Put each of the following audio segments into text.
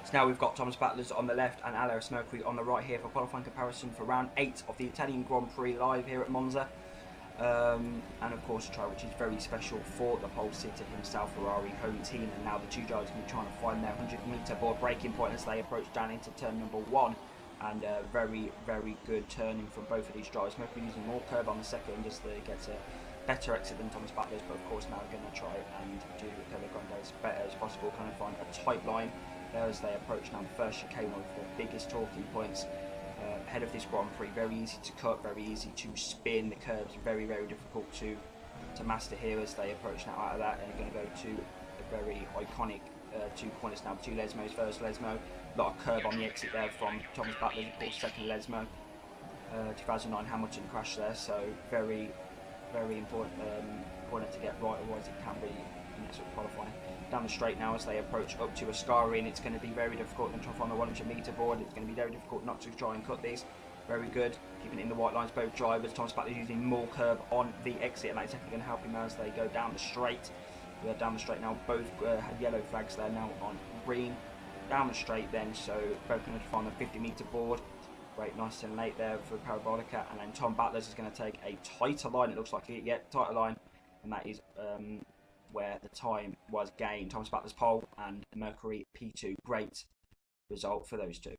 So now we've got Thomas Battlers on the left and Aleris Mercury on the right here for qualifying comparison for round 8 of the Italian Grand Prix live here at Monza. And of course a trial which is very special for the pole sitter himself, Ferrari home team, and now the two drivers will be trying to find their 100-metre board braking point as they approach down into turn number 1. And very good turning from both of these drivers. Mercury using more curb on the second as they get a better exit than Thomas Battlers, but of course now we're going to try and do the Grande as better as possible, kind of find a tight line there as they approach now the first chicane, one of the biggest talking points ahead of this Grand Prix. Very easy to cut, very easy to spin. The curbs very difficult to master here as they approach now out of that, and they're going to go to a very iconic 2 corners now. 2 Lesmos, first Lesmo, a lot of curb on the exit there from Thomas Battlers, of course second Lesmo. 2009 Hamilton crash there, so very important to get right, otherwise it can be mess up qualifying. Down the straight now as they approach up to Ascari, and it's going to be very difficult to try on the 100-metre board. It's going to be very difficult not to try and cut these. Very good, keeping it in the white lines, both drivers. Thomas Battlers using more curb on the exit, and that's definitely going to help him as they go down the straight. We are down the straight now, both had yellow flags there, now on green. Down the straight then, so both going to find the 50-metre board. Great, nice and late there for Parabolica, and then Tom Battlers is going to take a tighter line, it looks like it, yeah, tighter line, and that is where the time was gained. Thomas Battlers pole and Mercury P2. Great result for those two.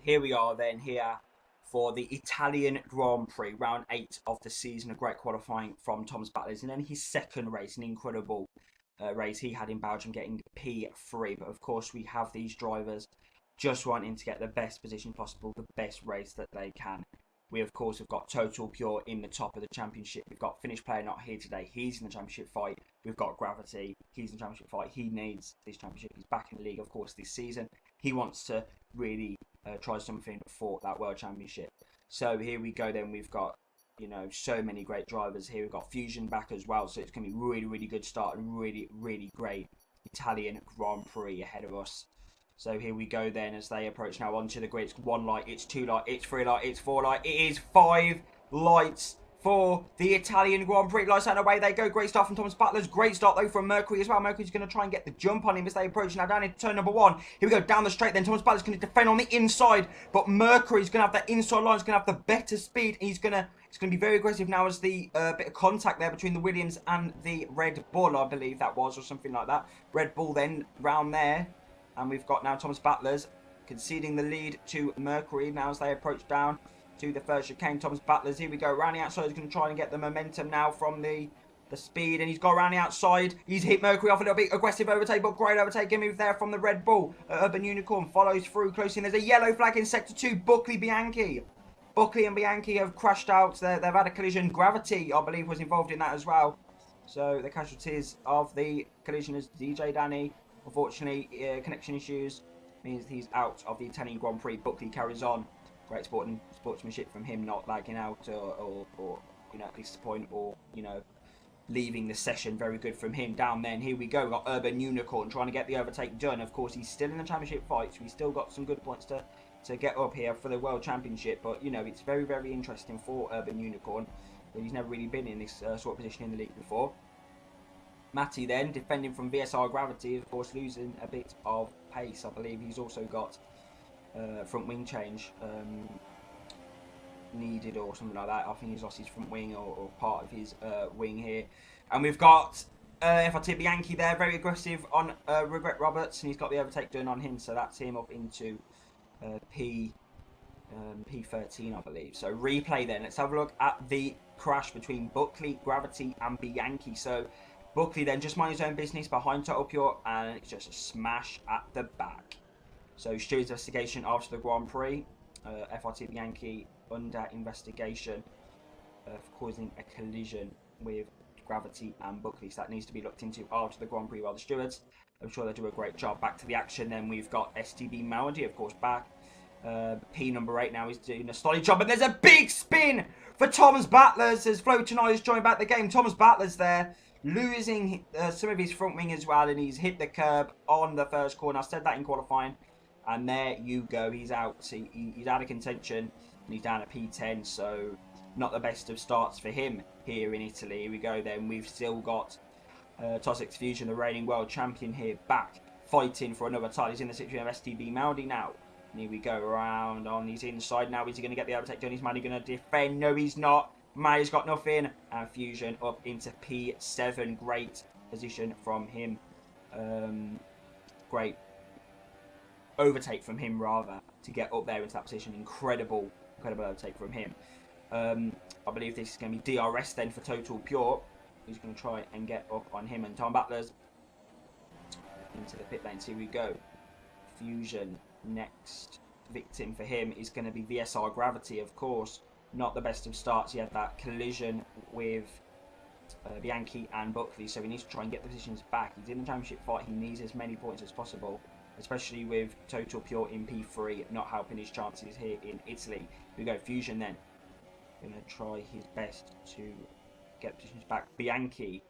Here we are then here for the Italian Grand Prix, round 8 of the season. A great qualifying from Thomas Battlers, and then his second race, an incredible race he had in Belgium, getting P3. But of course we have these drivers just wanting to get the best position possible, the best race that they can. We of course have got Total Pure in the top of the championship. We've got Finnish Player not here today, he's in the championship fight. We've got Gravity, he's in the championship fight. He needs this championship, he's back in the league of course this season. He wants to really try something for that World Championship. So here we go then, we've got, you know, so many great drivers here. We've got Fusion back as well, so it's going to be really good start and really great Italian Grand Prix ahead of us. So here we go then as they approach now onto the grid. It's 1 light, it's 2 light, it's 3 light, it's 4 light, it is 5 lights for the Italian Grand Prix. Lights out, away they go. Great start from Thomas Battlers. Great start though from Mercury as well. Mercury's going to try and get the jump on him as they approach now down into turn number 1. Here we go down the straight then. Thomas Battlers going to defend on the inside, but Mercury's going to have that inside line. He's going to have the better speed. And it's going to be very aggressive now as the bit of contact there between the Williams and the Red Bull, I believe that was, or something like that. Red Bull then round there, and we've got now Thomas Battlers conceding the lead to Mercury now as they approach down to the first chicane. Thomas Battlers, here we go, around the outside. He's going to try and get the momentum now from the speed, and he's got around the outside. He's hit Mercury off a little bit. Aggressive overtake, but great overtaking move there from the Red Bull. Urban Unicorn follows through close in. There's a yellow flag in sector 2. Buckley Bianchi. Buckley and Bianchi have crashed out. They've had a collision. Gravity, I believe, was involved in that as well. So the casualties of the collision is DJ Danny. Unfortunately, connection issues means he's out of the Italian Grand Prix. Buckley carries on. Great sportsmanship from him, not lagging out or you know, at least the point, or you know, leaving the session. Very good from him. Down then, here we go. We've got Urban Unicorn trying to get the overtake done. Of course, he's still in the championship fight, so he's still got some good points to get up here for the World Championship. But you know, it's very interesting for Urban Unicorn. But he's never really been in this sort of position in the league before. Matty then defending from VSR Gravity, of course, losing a bit of pace. I believe he's also got front wing change needed or something like that. I think he's lost his front wing or part of his wing here. And we've got FRT Bianchi there, very aggressive on Regret Roberts, and he's got the overtake done on him, so that's him up into P13, I believe. So replay then. Let's have a look at the crash between Buckley, Gravity and Bianchi. So Buckley then just mind his own business behind Total Pure, and it's just a smash at the back. So Steward's investigation after the Grand Prix. FRT Bianchi under investigation for causing a collision with Gravity and Buckley. So that needs to be looked into after the Grand Prix by the stewards. I'm sure they'll do a great job. Back to the action then. We've got STB Maldi, of course, back. P number 8 now is doing a solid job. And there's a big spin for Thomas Battlers as Flo Tonight has joined back the game. Thomas Battlers there, losing some of his front wing as well. And he's hit the curb on the first corner. I said that in qualifying. And there you go. He's out. He's out of contention. And he's down at P10. So not the best of starts for him here in Italy. Here we go then. We've still got Toxic Fusion, the reigning world champion here, back fighting for another title. He's in the situation of STB Maldi now. And here we go around on his inside now. Is he going to get the overtake done? Is Maldi going to defend? No, he's not. Maldi's got nothing. And Fusion up into P7. Great position from him. Great overtake from him, rather, to get up there into that position. Incredible overtake from him. I believe this is going to be DRS then for Total Pure. Who's going to try and get up on him and Tom Battlers into the pit lanes. Here we go. Fusion, next victim for him is going to be VSR Gravity, of course. Not the best of starts. He had that collision with Bianchi and Buckley, so he needs to try and get the positions back. He's in the championship fight. He needs as many points as possible, especially with Total Pure in P3 not helping his chances here in Italy. Here we go. Fusion then. Going to try his best to get positions back. Bianchi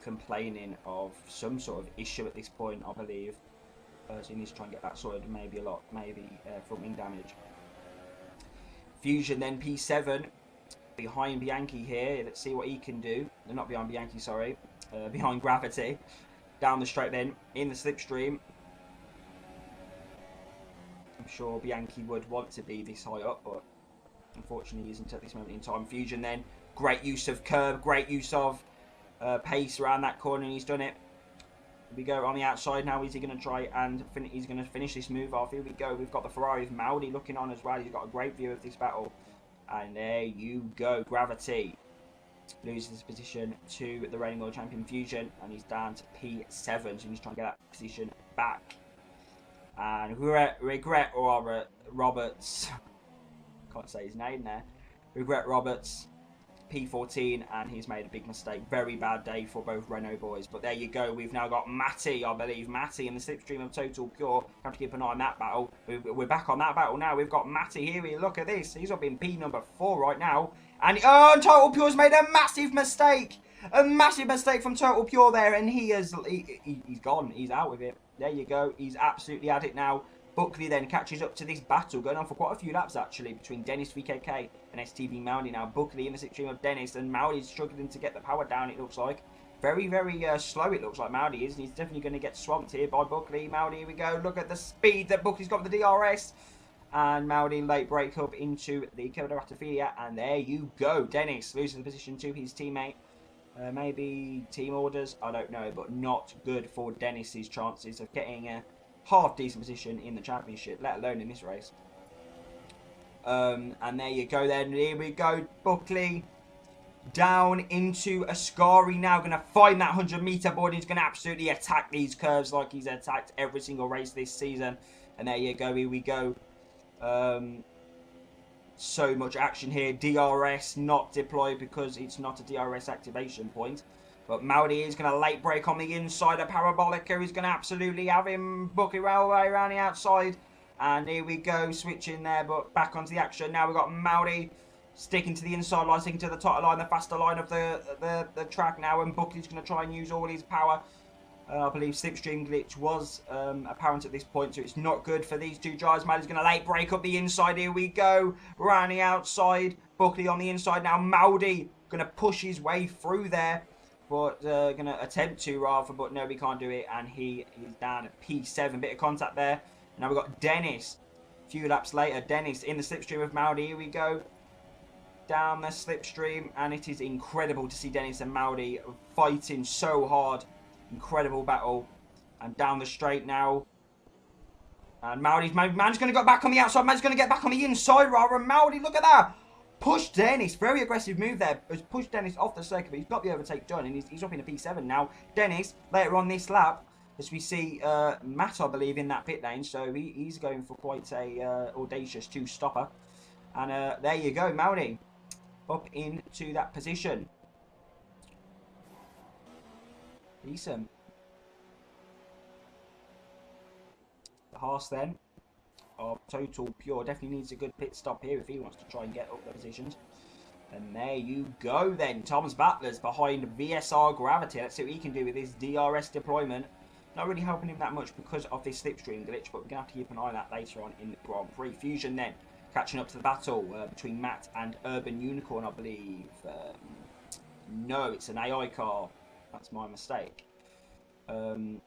complaining of some sort of issue at this point, I believe. So he needs to try and get that sorted. Maybe front wing damage. Fusion then P7 behind Bianchi here. Let's see what he can do. They're not behind Bianchi, sorry. Behind Gravity. Down the straight then in the slipstream. I'm sure Bianchi would want to be this high up, but unfortunately, he isn't at this moment in time. Fusion then, great use of curb, great use of pace around that corner, and he's done it. Here we go on the outside now. Is he going to try and he's going to finish this move off? Here we go. We've got the Ferrari with Maldi looking on as well. He's got a great view of this battle. And there you go. Gravity loses his position to the reigning world champion Fusion, and he's down to P7. So he's trying to get that position back. And Regret Roberts. Can't say his name there. Regret Roberts, P14, and he's made a big mistake. Very bad day for both Renault boys. But there you go. We've now got Matty, I believe. Matty in the slipstream of Total Pure. Have to keep an eye on that battle. We're back on that battle now. We've got Matty here. Look at this. He's up in P number 4 right now. And Total Pure's made a massive mistake. A massive mistake from Total Pure there. And he's gone. He's out with it. There you go. He's absolutely at it now. Buckley then catches up to this battle, going on for quite a few laps actually, between Dennis VKK and STB Maldi now. Buckley in the slipstream of Dennis, and Maldi's struggling to get the power down, it looks like. Very, very slow it looks like Maldi is, and he's definitely going to get swamped here by Buckley. Maldi, here we go. Look at the speed that Buckley's got with the DRS. And Maldi late break up into the Ratafia, and there you go. Dennis loses the position to his teammate. Maybe team orders, I don't know, but not good for Dennis's chances of getting a half decent position in the championship, let alone in this race. And there you go then. Here we go. Buckley down into Ascari now. Going to find that 100-meter board. He's going to absolutely attack these curves like he's attacked every single race this season. And there you go. Here we go. So much action here. DRS not deployed because it's not a DRS activation point. But Maldi is going to late break on the inside of Parabolica. He's going to absolutely have him Buckley Railway around the outside. And here we go, switching there, but back onto the action. Now we've got Maldi sticking to the inside line, sticking to the tighter line, the faster line of the track now. And Buckley's going to try and use all his power. I believe slipstream glitch was apparent at this point, so it's not good for these two drivers. Maldi's going to late break up the inside. Here we go, around the outside. Buckley on the inside now. Maldi going to push his way through there. But going to attempt to rather, but no, we can't do it. And he is down at P7. Bit of contact there. Now we've got Dennis. A few laps later, Dennis in the slipstream of Maldi. Here we go. Down the slipstream. And it is incredible to see Dennis and Maldi fighting so hard. Incredible battle. And down the straight now. And Maldi's going to get back on the outside. Man's going to get back on the inside rather. And Maldi, look at that. Push Dennis, very aggressive move there. Has pushed Dennis off the circuit, but he's got the overtake done, and he's up in a P7 now. Dennis, later on this lap, as we see Matt, I believe, in that pit lane. So he's going for quite a audacious two-stopper. And there you go, Maldi up into that position. Decent. The Haas then of Total Pure definitely needs a good pit stop here if he wants to try and get up the positions. And there you go then. Tom's Battlers behind VSR Gravity. Let's see what he can do with his DRS deployment. Not really helping him that much because of this slipstream glitch, but we're going to have to keep an eye on that later on in the Grand Prix. Fusion then catching up to the battle between Matt and Urban Unicorn, I believe. No, it's an AI car. That's my mistake. And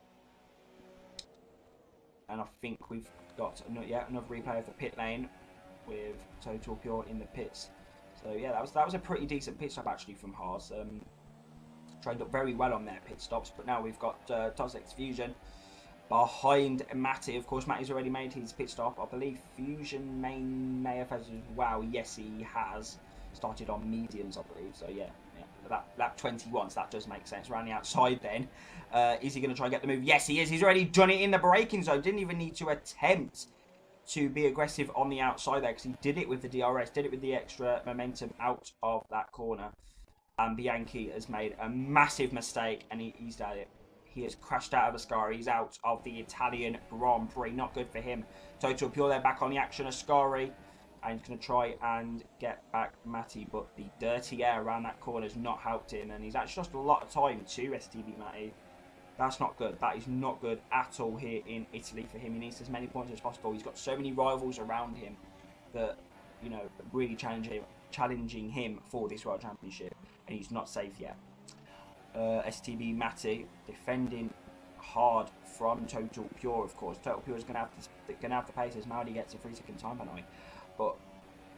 I think we've got another replay of the pit lane with Total Pure in the pits. So yeah, that was a pretty decent pit stop actually from Haas. Trained up very well on their pit stops, but now we've got Toxic Fusion behind Matty. Of course, Matty's already made his pit stop. I believe Fusion may have as well. Yes, he has started on mediums, I believe. So yeah. Lap 21, so that does make sense. Around the outside then. Is he going to try and get the move? Yes, he is. He's already done it in the braking zone. Didn't even need to attempt to be aggressive on the outside there because he did it with the DRS, did it with the extra momentum out of that corner. And Bianchi has made a massive mistake and he's done it. He has crashed out of Ascari. He's out of the Italian Grand Prix. Not good for him. Total Pure there back on the action. Ascari. And he's going to try and get back Matty, but the dirty air around that corner has not helped him, and he's actually lost a lot of time to STB Matty. That's not good. That is not good at all here in Italy for him. He needs as many points as possible. He's got so many rivals around him that, you know, really challenging him for this World Championship, and he's not safe yet. STB Matty defending hard from Total Pure, of course. Total Pure is going to have the pace as Maldi gets a 3-second time penalty. But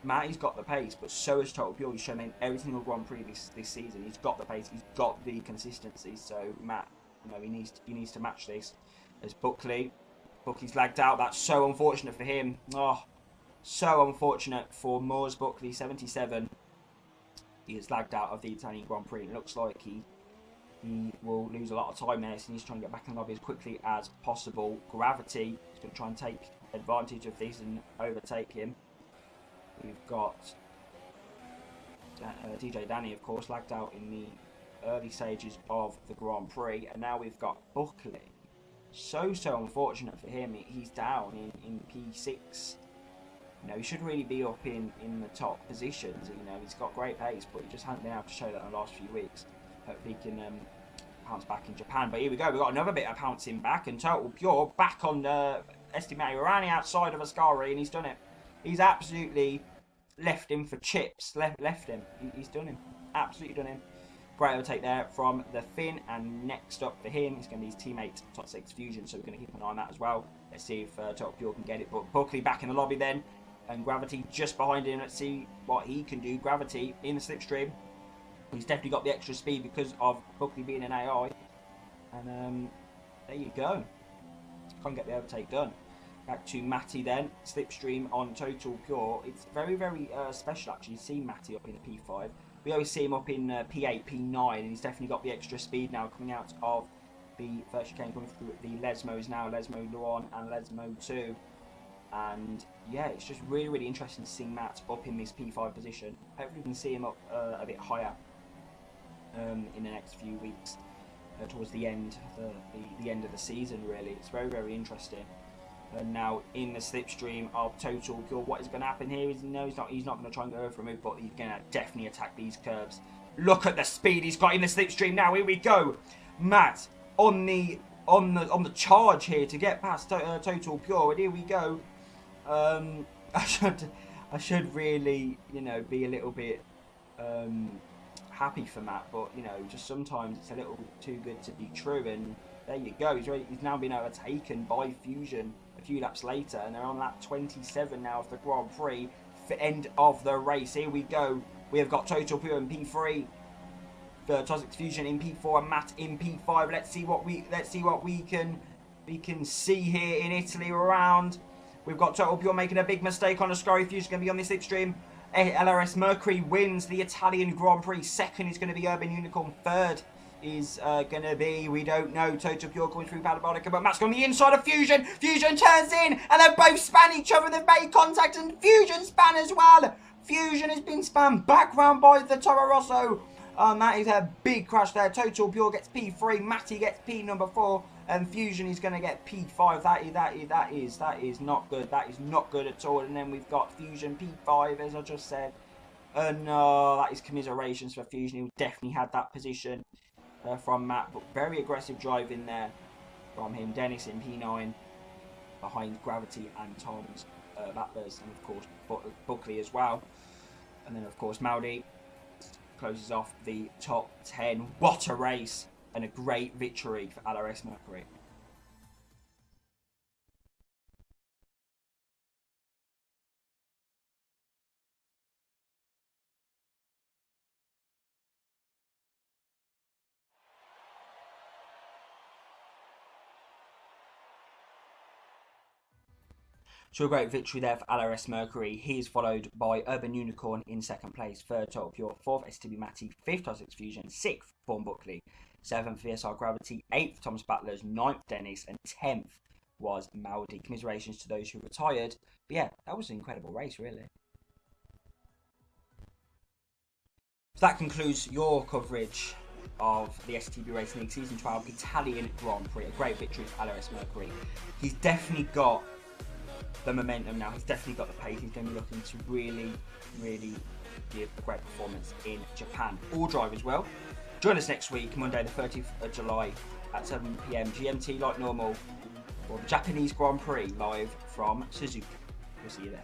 Matty's got the pace, but so has Total Pure. He's shown in every single Grand Prix this season. He's got the pace, he's got the consistency. So Matt, you know, he needs to match this. As Buckley's lagged out. That's so unfortunate for him. Oh, so unfortunate for Moores Buckley, 77. He has lagged out of the Italian Grand Prix. It looks like he will lose a lot of time there, so he needs to try and get back in the lobby as quickly as possible. Gravity is going to try and take advantage of this and overtake him. We've got DJ Danny, of course, lagged out in the early stages of the Grand Prix. And now we've got Buckley. So unfortunate for him. He's down in P6. You know, he should really be up in the top positions. You know, he's got great pace, but he just hasn't been able to show that in the last few weeks. Hopefully he can pounce back in Japan. But here we go. We've got another bit of pouncing back. And Total Pure back on the estimate. We're around the outside of Ascari, and he's done it. He's absolutely left him for chips. Left him. He's done him. Absolutely done him. Great overtake there from the Finn. And next up for him is going to be his teammate Toxic Fusion. So we're going to keep an eye on that as well. Let's see if Total Pure can get it. But Buckley back in the lobby then. And Gravity just behind him. Let's see what he can do. Gravity in the slipstream. He's definitely got the extra speed because of Buckley being an AI. And there you go. Can't get the overtake done. Back to Matty then. Slipstream on Total Pure. It's very special actually to see Matty up in the P5. We always see him up in P8, P9, and he's definitely got the extra speed now coming out of the first chicane, coming through the Lesmos now, Lesmo Luan and Lesmo 2. And yeah, it's just really interesting to see Matt up in this P5 position. Hopefully we can see him up a bit higher in the next few weeks, towards the end of the season. Really, it's very interesting. And now in the slipstream of Total Pure, what is going to happen here is he's not going to try and go for a move, but he's going to definitely attack these curves. Look at the speed he's got in the slipstream now. Here we go, Matt on the charge here to get past Total Pure. And here we go. I should really, you know, be a little bit happy for Matt, but you know, just sometimes it's a little too good to be true. And there you go. He's now been overtaken by Fusion a few laps later, and they're on lap 27 now of the Grand Prix for end of the race. Here we go. We have got Total Pure in P3, Toxic Fusion in P4, and Matt in P5. Let's see what we can see here in Italy around. We've got Total Pure making a big mistake on Ascari. Fusion going to be on this slipstream. LRS Mercury wins the Italian Grand Prix. Second is going to be Urban Unicorn. Third is going to be. We don't know. Total Pure coming through Parabolica, but Matt's going on the inside of Fusion. Fusion turns in, and they both span each other. They've made contact, and Fusion span as well. Fusion has been spanned back round by the Toro Rosso. That is a big crash there. Total Pure gets P3. Matty gets P number 4. And Fusion is going to get P5. That is not good. That is not good at all. And then we've got Fusion P5, as I just said. No, that is commiserations for Fusion. He definitely had that position from Matt. But very aggressive driving there from him. Dennis in P9 behind Gravity and Tom's Battlers. And, of course, Buckley as well. And then, of course, Maldi closes off the top 10. What a race! And a great victory for LRS Mercury. So a great victory there for LRS Mercury. He is followed by Urban Unicorn in second place, third Total Pure, fourth STB Maldi, fifth Tosix Fusion, sixth Form Buckley, 7th VSR Gravity, 8th Thomas Battlers, 9th Dennis, and 10th was Maldi. Commiserations to those who retired. But yeah, that was an incredible race, really. So that concludes your coverage of the STB Racing League Season 12 Italian Grand Prix. A great victory for LRS Mercury. He's definitely got the momentum now. He's definitely got the pace. He's going to be looking to really, really give a great performance in Japan. All drivers will. Join us next week, Monday the 30th of July at 7 PM GMT like normal for the Japanese Grand Prix live from Suzuka. We'll see you there.